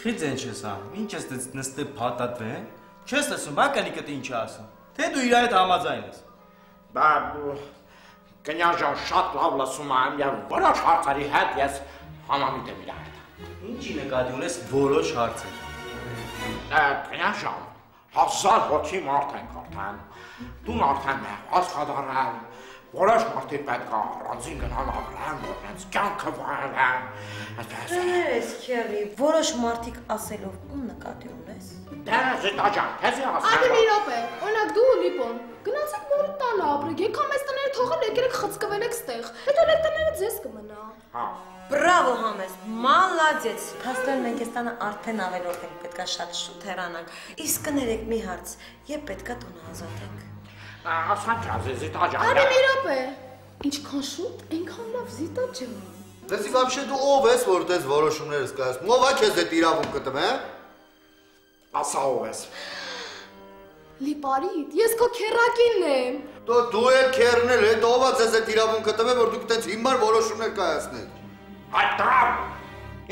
Խիձեն չես ամ, ինչ ես նստե փաթաթվեն, չես լսում, բա կնիկդ ինչ ասում, թե դու իր հետ համաձայն ես։ Բա կնյար ջան շատ լավ լսում եմ եւ որոշ հարցերի հետ ես համամիտ եմ իր հետ։ Ինչի նկատի ունես որոշ հարցեր։ Կնյար ջան, 1000 հոգի մարդ ենք արդեն, տուն արդեն մեղված կդառել, որոշ մարդիկ պետք է առանձին գնալ ապրեն, որոնց կյանքը վայելեն։ Ես քերի, որոշ մարդիկ ասելով ում նկատի ունես։ Դե Զիտա ջան, քեզի ասեմ։ Այո, մի րոպե, օրինակ դու ու Լիպոն գնացեք մորը տանը ապրեք, եկա մեզ տները թողել եկեք խցկվել եք ստեղ, հետո այդ տները ձեզ կմնա։ Հա։ Բրավո Համես, մալադեց։ Փաստորեն մենք այս տանը արդեն ավելորդ ենք, պետքա շատ շուտ հեռանանք։ Իսկ կներեք մի հարց, երբ պետքա տունը ազատենք։ Ասանք Զիտա ջան։ Այո, մի րոպե։ Ինչքան շուտ, այնքան լավ Զիտա ջան։ Դեսի вообще դու ով ես, որ դες որոշումներ ես կայացնում։ Ով է քեզ այդ իրավունքը տվե։ Ասա ով ես։ Լիպարիտ, ես քո քերակինն եմ։ Դու էլ քերն էլ, հետո ով է ձեզ այդ իրավունքը տվե, որ դուք այդպես հիմար որոշումներ կայացնեք։ Այդ դրամ։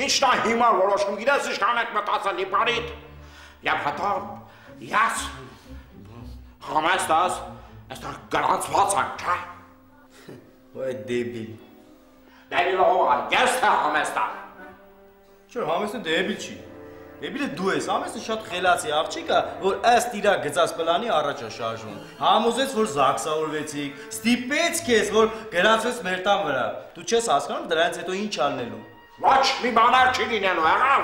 Ինչն է հիմար որոշում, գիտես ինչքան եք մտածել Լիպարիտ։ Եվ հետո ես համեստաս, այստեղ գրանցված եմ, չէ։ Ոայ դեբիլ։ Դեբիլը ով է, ես թե համեստա։ Չէ, համեստը դեբիլ չի։ Դեբիլը դու ես, համեստը շատ խելացի աղջիկ է, որ ըստ իր գծած պլանի առաջ է շարժվում։ Համոզեց, որ զաքսավորվեցիք, ստիպեց քեզ, որ գրանցվես մեր տան վրա։ Դու չես հասկանում դրանից հետո ինչ անելու։ Ոչ մի բաներ չի լինելու, եղավ։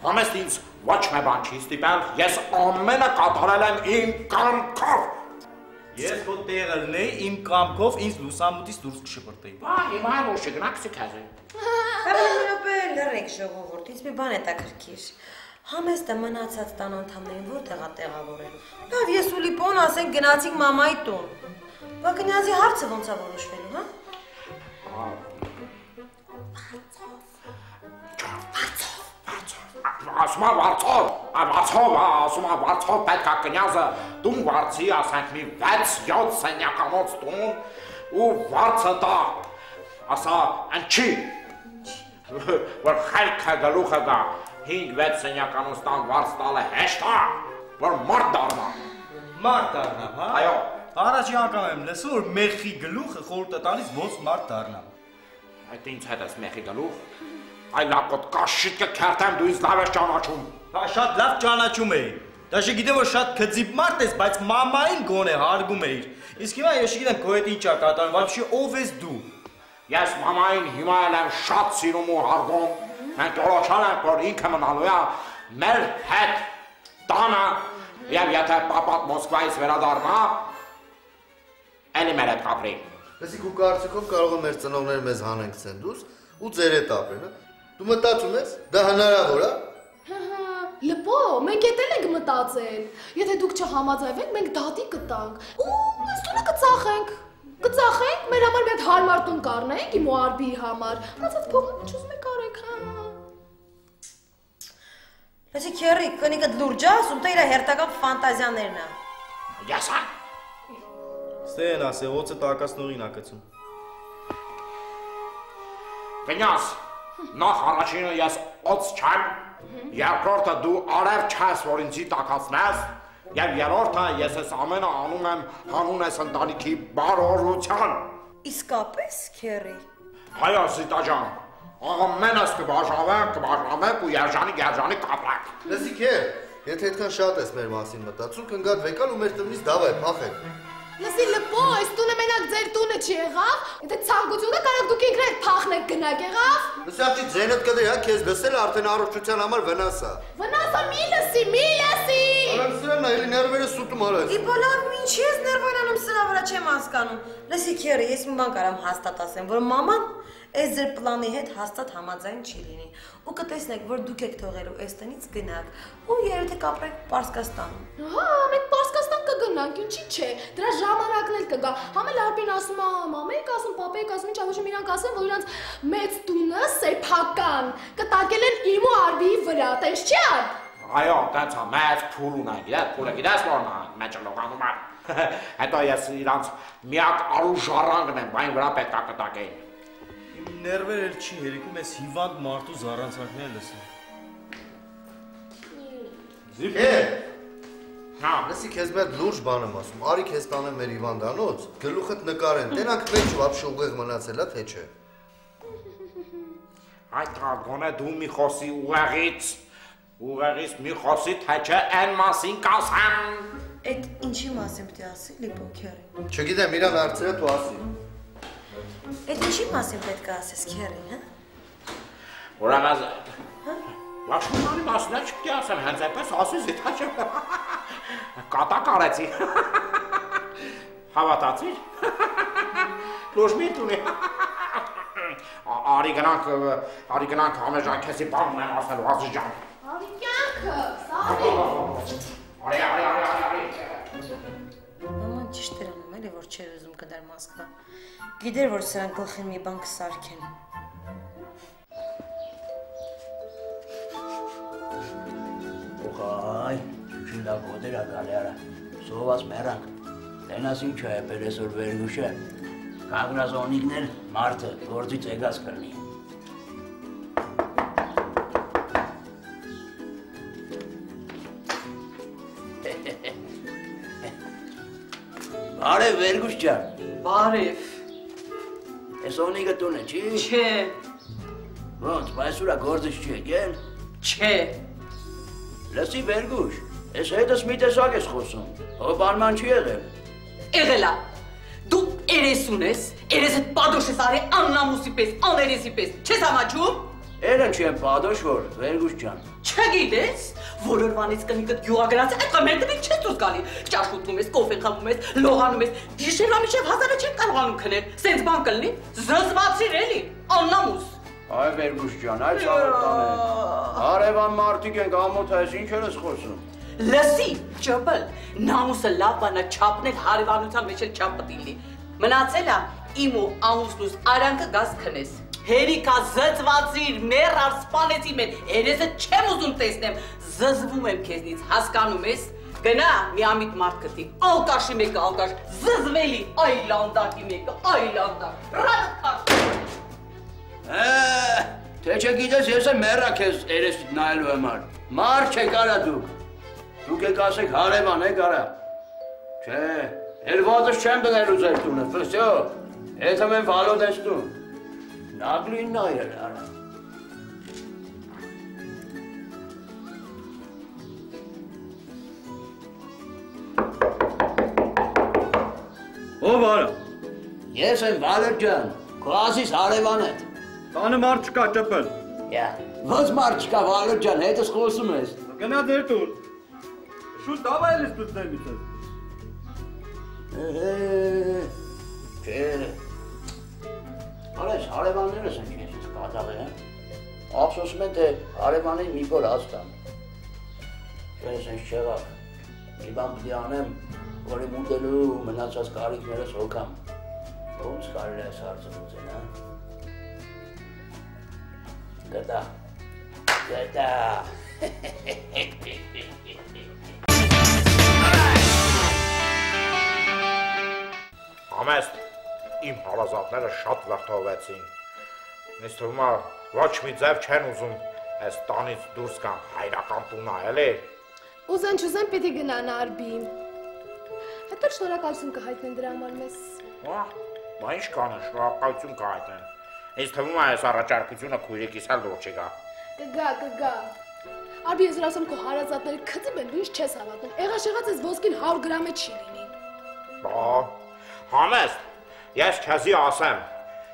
Համեստ ինձ ոչ մի բան չի ստիպել, ես ամենը կատարել եմ իմ կամքով։ Ես քո տեղը լինեի, իմ կամքով ինձ լուսամուտից դուրս կշպրտեի։ Բա, հիմա էլ ուշ գնացի քեզ։ Հələ լրեք ժողովուրդ, ինձ մի բան է տակրքիր։ Համեստը մնացած տան անդամներին որտեղ է տեղավորելու։ Լավ, ես ու Լիպոն ասենք գնացինք մամայի տուն։ Բա կնյազի հարցը ոնց է որոշվելու, հա։ Ասում եմ վարձով պետք է կնյազը տուն վարձի, ասենք մի 6-7 սենյականոց տուն ու վարձը տա, ասա ընչի, որ խելքը գլուխը գա, 5-6 սենյականոց տան վարձ տալը հեշտ է, որ մարդ դառնա։ Մարդ դառնա, հա։ Այո։ Առաջի անգամ եմ լսում, որ մեխի գլուխը խորհուրդ է տալիս ոնց մարդ դառնա։ Այդ ինձ հետ ես մեխի գլուխ։ Այ լապոտ կաշիտ կքերտեմ դու ինձ լավ ես ճանաչում։ Հա շատ լավ ճանաչում էի։ Դա չգիտեմ որ շատ քծիպ մարդ ես, բայց մամային գոնե հարգում էիր։ Իսկ հիմա ես չգիտեմ քո հետ ինչ է կատարվում, вообще ով ես դու։ Ես մամային հիմա եմ շատ սիրում ու հարգում։ Մենք որոշել ենք որ ինքը մնալու է մեր հետ տանը եւ եթե պապատ Մոսկվայից վերադառնա, էլի մեր հետ կապրի։ Լսի քո կարծիքով կարող է մեր ծնողները մեզ հանենք ցենդուս ու ձեր հետ ապրեն, հա։ Դու մտածում ես, դա հնարավոր է։ Լպո, մենք էտել ենք մտածել։ Եթե դուք չհամաձայնվեք, մենք դատի կտանք։ Ու այս տունը կծախենք։ Կծախենք, մեր համար մի հատ հարմար տուն կառնենք, իմ ու Արբիի համար։ Մնացած փողը ինչ ուզում եք արեք, հա։ Լսի քերի, կնիկը լուրջ է ասում, թե իր հերթական ֆանտազիաներն է։ Ես հա։ Ստեն ասե, ոցը տակասնողին է կծում։ Կնյաս, նախ առաջինը ես օծ չեմ, երկրորդը դու արև չես, որ ինձի տակացնես, և երորդը ես ես ամենը անում եմ հանուն ես ընտանիքի բարորության։ Իսկապես, քերի։ Հայո, Զիտա ջան, ամենս կբաժանվենք ու երջանի կապրենք։ Լսի քեր, եթե այդքան շատ ես մեր մասին մտածում, կնգատ վեկալ ու մեր տնից դավայ փախենք։ Լսի լպո, այս տունը մենակ ձեր տունը չի եղավ, եթե ցանկություն կա, կարող դուք ինքներդ փախնեք գնաք եղավ։ Լսի աղջի ձենդ կդրի, հա, քեզ լսել արդեն առողջության համար վնաս է։ Վնասը մի լսի։ Արամ սրանն է, էլի ներվերը սուտում արած։ Իբոլավ, ինչի ես ներվայնանում սրա վրա չեմ հասկանում։ Լսի քերի, ես մի բան կարամ հաստատ ասեմ, որ մաման այս ձեր պլանի հետ հաստատ համաձայն չի լինի։ Ու կտեսնեք, որ դուք եք թողելու այս տնից գնաք, ու երեթե կապրեք Պարսկաստանում։ Հա, մենք Պարսկաստան կգնանք, ինչի՞ չէ։ Դրա ժամանակն էլ կգա։ Համել Արբին ասում է, մամայք ասում, պապայք ասում, ինչ ոչ իրանք ասեն, որ իրանք մեծ տունը սեփական կտակել են իմ ու Արբիի վրա, տես չի Արբ։ Այո, տենց է, մեծ փուլ ունեն, փուլը գիտես որն է, մեջը լողանում է։ Հետո ես իրանք միակ արուժառանգն եմ, բայն վրա պետք է կտակեին։ Ներվեր էլ չի հերիքում ես հիվանդ մարդու զառանցանքները լսում։ Հա, լսի քեզ մի հատ լուրջ բան եմ ասում։ Արի քեզ տանեմ մեր հիվանդանոց, գլուխդ նկարեն։ Տենանք մեջ вообще ուղեղ մնացել է թե չէ։ Այդ գոնե դու մի խոսի ուղեղից մի խոսի թե չէ այն մասին կասեմ։ Այդ ինչի մասին պետք է ասի Լիպոքյարին։ Չգիտեմ, իրան հարցերը դու ասի։ Այդ ինչի մասին պետք է ասես քյարին, հա։ Ուրեմն Լաշմանի մասին չպետք է ասեմ, հենց այնպես ասես, դա չէ։ Կատակ արեցի։ Հավատացիր։ Լուժ մի տունի։ Արի գնանք համեժան քեզի բան ունեմ ասելու Ազի ջան։ Արի կյանքը, սարի։ Արի։ Մաման ճիշտ էր անում, էլի որ չէր ուզում կդար Մոսկվա։ Գիտեր որ սրանք գլխին մի բան կսարքեն։ Ay, şunda kodera galyara. Sovas merak. Tenasın çaya peresor verguşe. Kagras onikner martı gordi tegas karni. Bare verguşça. Բարև։ Esonika tune çi? Չէ, Ոնց, այսուրա գործը չի եկել։ չէ։ Լսի վերգուշ, ես հետս մի տեսակ ես խոսում, ով բանման չի եղել։ Եղելա։ Դու երեսուն ես, երեսդ պատոշ ես արի աննամուսի պես, աներեսի պես, չես համաչում։ Երեն չեմ պատոշ որ, վերգուշ ջան։ Չգիտես, որորվանից կնիկդ գյուղագրած է, այդ կամերտվից չես դուս գալի։ Ճաշ ուտում ես, կոֆե խմում ես, լողանում ես, գիշերվա միջև 1000-ը չեն կարողանում քնել, սենց բան կլինի, զզվացիր էլի, աննամուս։ Այ վերգուշ ջան, այ ցավոտան է։ Արևան մարդիկ են ամոթ այս ինչ ես խոսում։ Լսի, ճպլ, նամուսը լավ բանա չապնել հարևանության մեջ էլ չապտիլի։ Մնացել է իմ ու ամուսնուս արանքը գազ քնես։ Հերիկա զծվածիր, մեր արսպանեցի մեն, երեսը չեմ ուզում տեսնեմ, զզվում եմ քեզնից, հասկանում ես։ Գնա միամիտ մարդ գտի, ալկաշի մեկը ալկաշ, զզվելի, այլանդակի մեկը, այլանդակ, ռադը քաշ։ Թե չգիտես ես եմ մեռա քեզ երեսիդ նայելու համար։ Մարդ չեք արա դուք։ Դուք եք ասեք հարևան եք արա։ Չէ, էլ ոտս չեմ դնելու ձեր տունը, վսյո, եթե մեն վալոտ ես տուն։ Նագլին նայել արա։ Ով արա։ Ես եմ վալոտ ջան, քո ասիս հարևան հետ։ Տանը մարդ չկա ճպել։ Ոնց մարդ չկա վալոտ ջան, հետս խոսում ես։ Գնա դեր տուն։ Շուտ դավայել ես դուտնելից ես։ Չէ։ Արես, հարևաններս են քեզից կատաղ են։ Ափսոսում են, թե հարևանին մի կոր հաստան։ Չես են չեղավ։ Մի բան պիտի անեմ, որ իմ ուտելու մնացած կարիքներս հոգամ։ Ոնց կարելի է այս հարցը լուծել, հա։ Գտա։ Ամեստ, իմ հարազատները շատ վրդովեցին։ Ինձ թվում է ոչ մի ձև չեն ուզում այս տանից դուրս գան հայրական տունը, էլի։ Ուզեն չուզեն պիտի գնան Արբի։ Հետո շնորհակալություն կհայտնեն դրա համար մեզ։ Բա ինչ կանեն, շնորհակալություն կհայտնեն։ Ինձ թվում է այս առաջարկությունը քույրիկիս էլ դուր չգա։ Կգա։ Արբի ես ասում քո հարազատները քծիմ են, դու ինչ չես հավատում։ Եղաշեղած ես ոսկին 100 գրամը չի լինի։ Բա, համեստ, ես քեզի ասեմ,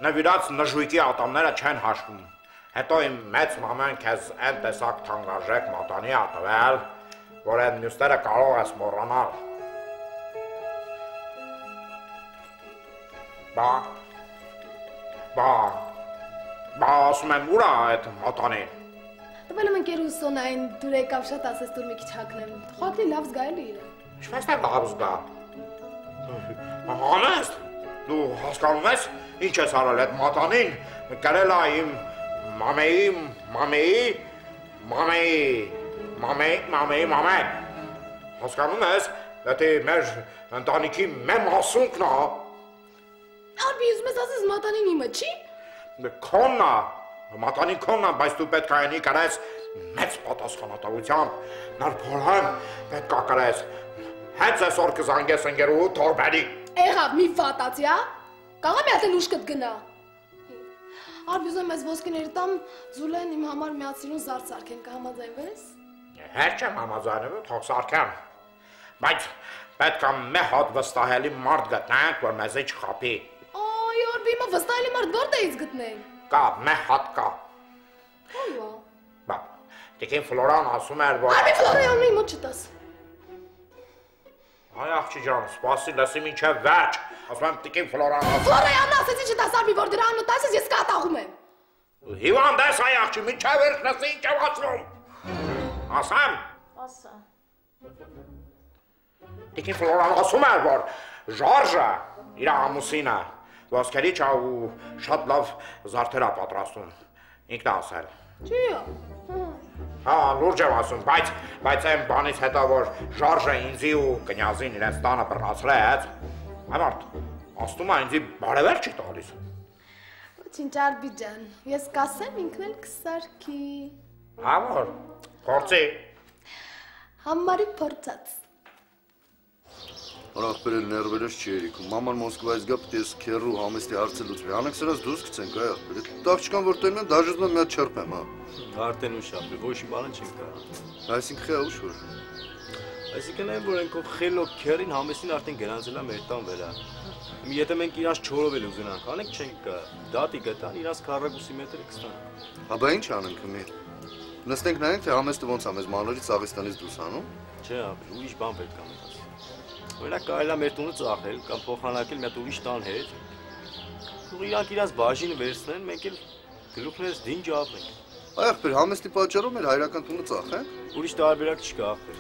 նվիրած նժույկի ատամները չեն հաշվում։ Հետո իմ մեծ մաման քեզ այն տեսակ թանկարժեք մատանի ա տվել, որ այն մյուսները կարող ես մոռանալ։ Բա, ասում եմ ուր ա այդ մատանին։ Տվել եմ ընկերուսոնային դուր եկավ շատ ասես դուր մի քիչ հագնեմ։ Խոթի լավ զգայելի իր։ Ինչպես է լավ զգա։ Համեստ, դու հասկանում ես ինչ ես արել այդ մատանին, կրել ա իմ մամեի։ Հասկանում ես, դա մեր ընտանիքի մեմ ասունքն ա։ Արբի ուզում ես ասես մատանին իմը չի։ Քոննա, մատանին քոննա, բայց դու պետք է այնի կարես մեծ պատասխանատվությամբ նոր փորան պետք է կրես։ Հենց այսօր կզանգես ընկերուհու թորբերի։ Եղավ մի վատացի, հա։ Կարող եմ յատել ուշ կտգնա։ Արբյուզը մեզ ոսկիների տամ Զուլեն իմ համար միացիրուն զարդ սարքեն, կհամաձայնվես։ Հեր չեմ համաձայնվում, թող սարքեմ։ Բայց պետք է մի հատ վստահելի մարդ գտնենք, որ մեզ չխաբի։ Այ, Արբի, հիմա վստահելի մարդ որտեղից գտնենք։ Կա, մի հատ կա։ Այո։ Բա, տիկին Ֆլորան ասում էր, որ Արբի Ֆլորյանն իմ մոտ չտաս։ Այ աղջի ջան, սպասի լսի մինչև վերջ։ Ասում եմ տիկին Ֆլորան ասում։ Ֆլորյանն ասեցի չտաս Արբի, որ դրա անունը տասես ես կատաղում եմ։ Հիվանդ ես այ աղջի, մինչև վերջ լսի ինչ եմ ասում։ Ասեմ։ Ասա։ Տիկին Ֆլորան ասում էր, որ Ժորժը իր ամուսինը ոսկերիչ է ու շատ լավ զարդեր է պատրաստում։ Ինքն է ասել։ Չի։ Հա, լուրջ եմ ասում, բայց այն բանից հետո որ Ժորժը ինձի ու կնյազին իրենց տանը բռնացրեց, այմարդ, ասում է ինձի բարևեր չի տալիս։ Ոչինչ Արբի ջան, ես կասեմ ինքն էլ կսարքի։ Հա որ, փորձի։ Համարի փորձած։ Ախպերել ներվերս չի երիքում, մաման Մոսկվայից գա պտի ես քերու համեստի հարցը լուծվի, անենք սրած դուրս կցենք, այ ախպեր, տաղջկան որ տերնեն, դաժզման մի հատ չրպեմ, հա։ Արդեն ուշ ապրի, ոչ մի բանը չենք կա։ Այսինք խեա ուշ որ։ Այսինքն այն, որ ենքով խելոք քերին համեստին արդեն գրանցել է մեր տան վերա։ Եթե մենք իրանց չորովել ուզենանք, անենք չենք կա, դատի գտան, իրանց քառակուսի մետրը կստանանք։ Հա բա ինչ անենք մի։ Նստենք նայենք, թե համեստը ոնց է մեզ մանրից Աղիստանից դուրս հանում։ Չէ, ապրի, ուրիշ բան պետք է մտածի։ Օրինակ կարելի է մեր տունը ծախել կամ փոխանակել մի հատ ուրիշ տան հետ։ Ու իրանք իրաց բաժինը վերցնեն, մենք էլ գլուխներս դինջ ապրենք։ Այ ախպեր, համեստի պատճառով մեր հայրական տունը ծախենք։ Ուրիշ տարբերակ չկա ախպեր։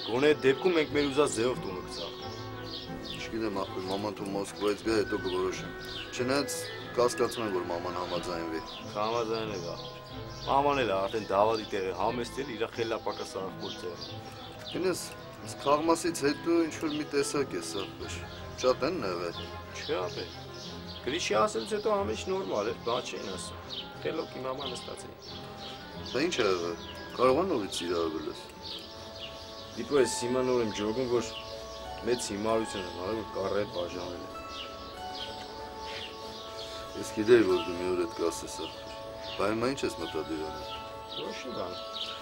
Գոնե այդ դեպքում մենք մեր ուզած ձևով տունը կծախենք։ Չգիտեմ ախպեր, մաման թող Մոսկվայից գա, հետո կորոշեմ։ Չնայած կասկածում եմ, որ մաման համաձայնվի։ Համաձայնեք ախպեր։ Մաման էլ արդեն դավադի տեղը համեստել իր խելապակասարախ գործերը։ Գնաս Քաղմասից հետո ինչ-որ մի տեսակ է ախպեր։ Շատ են նեղել։ Չէ ապեր։ Գրիշի ասելուց հետո ամեն ինչ նորմալ է, բան չեն ասում։ Խելոքի մաման նստած է։ Դա ինչ է եղել։ Կարող է նորից իրարվել ես։ Դիպո ես հիմա նոր եմ ջոգում, որ մեծ հիմարություն եմ արել, որ կառեն բաժանել է։ Ես գիտեի, որ դու մի օր այդ կասես ախպեր։ Բա հիմա ինչ ես մտադիր անել։ Ոչ մի բան։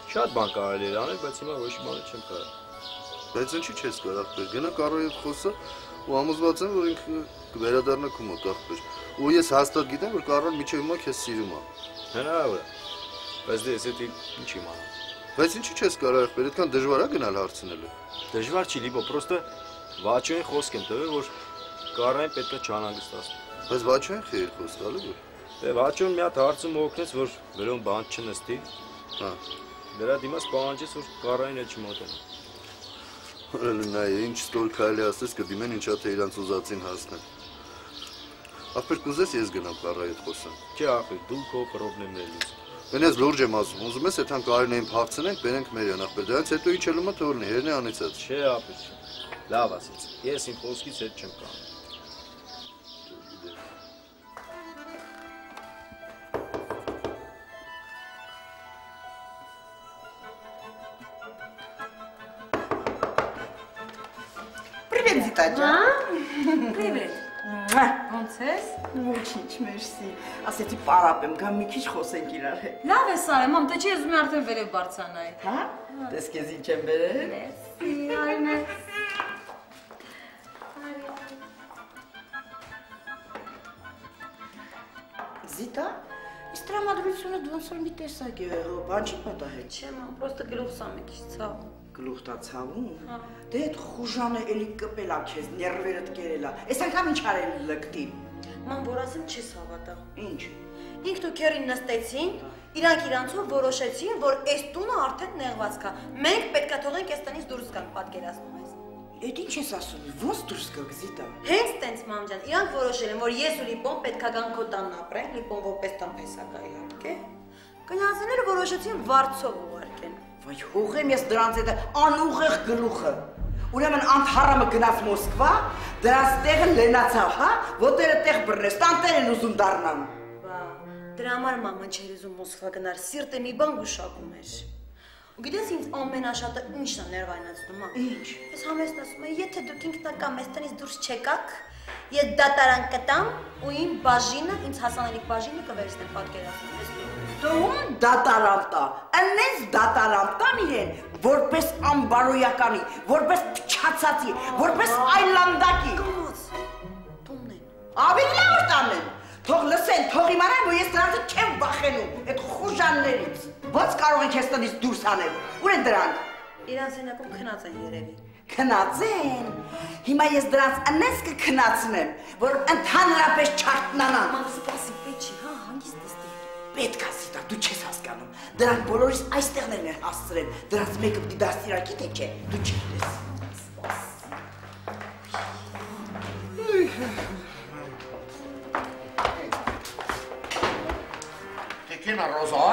Շատ բան կարելի էր անել, բայց հիմա ոչ մի բան չեմ կարող։ Բայց ինչի չես կարող ախպեր, գնա Կարոյի հետ խոսա ու համոզված եմ, որ ինքը կվերադառնա քո մոտ ախպեր։ Ու ես հաստատ գիտեմ, որ Կարոն միջև հիմա քեզ սիրում է։ Հնարավոր է։ Բայց դե ես էդի ինչ իմանամ։ Բայց ինչի չես կարող ախպեր, այդքան դժվար է գնալ հարցնելու։ Դժվար չի, լիբո, պրոստը Վաչոյին խոսք եմ տվել, որ Կարոյին պետք է չանհանգստացնի։ Բայց Վաչոյին խիր խոսք տալու որ։ Դե Վաչոն մի հատ հարցում օգնեց, որ վերոն բան չնստի։ Հա։ Դրա դիմաց պահանջեց, որ Կարոյին էլ չմոտենա։ Օրելնայ, ինչ ստոր քայլի ասես կդիմեն ինչա թե իրանց ուզածին հասնեն։ Ախպեր կուզես ես գնամ Կարոյի հետ խոսեմ։ Չէ, ախպեր, դու քո պրոբլեմներ լուծ։ Մենես լուրջ եմ ասում, ուզում ես այդքան Կարինեին փախցնենք, բերենք Մերյան ախպեր, դրանից հետո ինչ ելումը թողնի, հերն է անիծած։ Չէ, ախպեր։ Լավ ասեց։ Ես իմ խոսքից հետ չեմ կանում։ Привет, Зитаджа. Привет։ Ոնց ես։ Ոչինչ, մերսի։ Ասեցի պարապեմ, գամ մի քիչ խոսենք իրար հետ։ Լավ ես արել, մամ, թե չի ես ուզում արդեն վերև բարձրանայի։ Հա? Դες քեզ ինչ եմ բերել։ Մերսի, այնես։ Զիտա, իսկ տրամադրությունը ոնց որ մի տեսակ է, բան չի պատահել։ Չէ, մամ, պրոստը գլուխս ա մի քիչ ցավ։ Գլուխտա ցավում։ Դե այդ խուժանը էլի կպելա քեզ, ներվերդ կերելա։ Այս անգամ ինչ արել լկտի։ Մամ, որ ասեմ չես հավատա։ Ինչ։ Ինքն ու քերին նստեցին, իրանք իրանցով որոշեցին, որ այս տունը արդեն նեղված կա։ Մենք պետքա թողենք այս տնից դուրս գանք, պատկերացնում ես։ Էդ ինչ ես ասում, ոնց դուրս գաք Զիտա։ Հենց տենց մամ ջան, իրանք որոշել են, որ ես ու Լիպոն պետքա գանք քո տանն ապրենք, Լիպոն որպես տանպեսա կա իհարկե։ Կնյազները որոշեցին վարձով ուղարկեն։ Վայ հողեմ ես դրանց հետ անուղեղ գլուխը։ Ուրեմն Անթարամը գնաց Մոսկվա, դրանց տեղը լենացավ, հա, ոտերը տեղ բռնես, տանտեր են ուզում դառնան։ Բա, Դրա համար մաման չէր ուզում Մոսկվա գնար, սիրտը մի բան գուշակում էր։ Ու գիտես ինձ ամենաշատը ինչն է ներվայնացնում, մամ։ Ինչ։ Ես համեստ ասում եմ, եթե դուք ինքնական մեստանից դուրս չեկաք, ես դատարան կտամ ու իմ բաժինը, ինձ հասանելիք բաժինը կվերցնեմ, պատկերացնում ես դու։ Դու դատարան տա, այնպես դատարան տան իրեն, որպես ամբարոյականի, որպես փչացածի, որպես այլանդակի։ Կոմոց, տունն են։ Ավելի լավ տանեն։ Թող լսեն, թող իմանան, որ ես դրանց չեմ վախենում, այդ խուժաններից։ Ո՞նց կարող են քեզ տնից դուրս անել։ Ուր են դրանք։ Իրանց հենակում քնած են երևի։ Քնածեն։ Հիմա ես դրանց անես կքնացնեմ, որ ընդհանրապես չարտնանան։ Մամ, սպասի, պետք չի, հա, հանգիստ նստի։ Պետք է սիտա, դու չես հասկանում։ Դրանք բոլորիս այստեղներն են հասցրել։ Դրանց մեկը պիտի դաստիարակի թե չէ, դու չգիտես։ Տիկինը Ռոզա,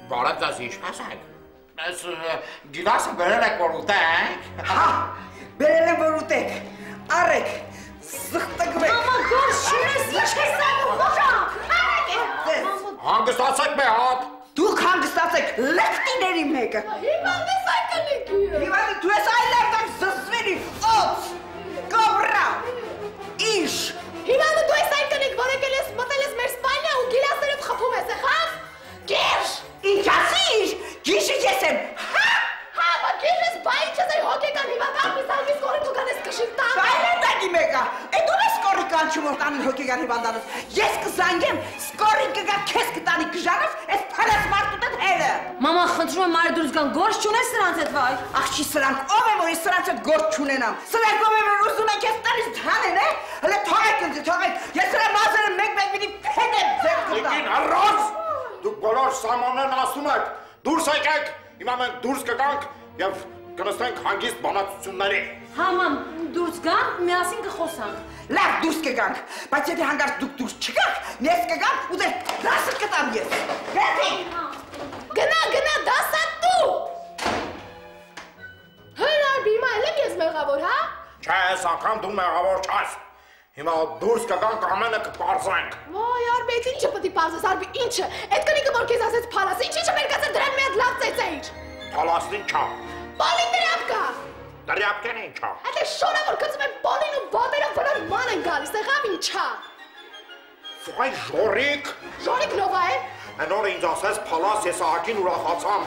բարև ձեզ ինչպես եք։ Ես գիլասը բերել եք որ ուտենք։ Հա, բերել եմ որ ուտեք։ Արեք, սխտկվեք։ Մամա, գործ չունես, ինչ ես անում, հոժա։ Հանգստացեք մի հատ։ Դուք հանգստացեք լեխտիների մեկը։ Հիմա ես այդ կնիկի։ Հիմա դու ես այլանդակ զսվերի, օց, կոբրա, ինչ։ Հիմա դու ես այդ կնիկ, որ եկել ես մտել ես մեր սպայնա ու գիլասներով խփում ես, եղավ։ Գիրշ։ Ինչ ասի՞ր, գիշը ես եմ։ Հա, բա գիրշ ես բայ չես այ հոգեկան հիվանդան, միսալվիս կորի դու կանես կշիլ տան։ Այլանդակի մեկը, այդ ով է սկորի կանչում որ տանին հոգեկան հիվանդանոց։ Ես կզանգեմ, սկորին կգա քեզ կտանի կժանով, այս փարած մարդուտ այդ հերը։ Մամա, խնդրում եմ արի դուրս գան, գործ չունես սրանց հետ վայ։ Աղջի սրանք ով է որ ես սրանց հետ գործ չունենամ։ Սրանք ով է որ ուզում են քեզ տանից հանեն, է։ Հələ թողեք ինձ, թողեք։ Ես սրա մազերը մեկ-մեկ պիտի փետեմ ձեր կտամ։ Տիկին առած, դուք բոլոր սամաններն ասում եք, դուրս եկեք, հիմա մենք դուրս կգանք եւ կնստենք հանգիստ բանակցությունների։ Հա, մամ, դուրս գան, միասին կխոսանք։ Լավ, դուրս կգանք, բայց եթե հանգարց դուք դուրս չգաք, ես կգամ ու դեր դասը կտամ ես։ Գետիկ։ Գնա, դասա դու։ Հրար հիմա էլ ես մեղավոր, հա։ Չէ, այս անգամ դու մեղավոր չես։ Հիմա դուրս կգանք ամենը կպարզենք։ Ոյ, արբի, այդ ինչը պտի պարզես, արբի, ինչը։ Այդ կնիկը որ քեզ ասեց փալաս, ինչը մեր կացել դրան մի հատ լավ ծեծեիր։ Փալասն ինչա։ Պոլին դրապկա։ Դրյապկեն ինչա։ Այդ է շորը որ գծում են պոլին ու բոտերը վրան ման են գալիս, եղավ ինչա։ Ֆայ ժորիկ։ Ժորիկ նովա է։ Անոր ինձ ասես փալաս ես ահագին ուրախացամ։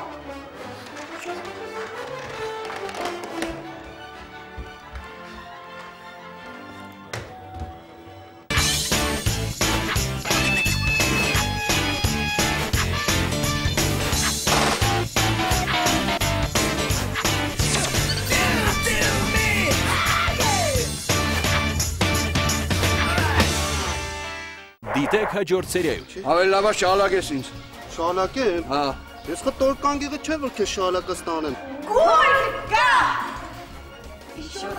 Դիտեք հաջորդ սերիայում։ Ավելի լավ է շալակես ինձ։ Շալակեմ։ Հա։ Ես խտոր կանգեղը չէ որ քեզ շալակը ստանեմ։ Գույր կա։ Շուտ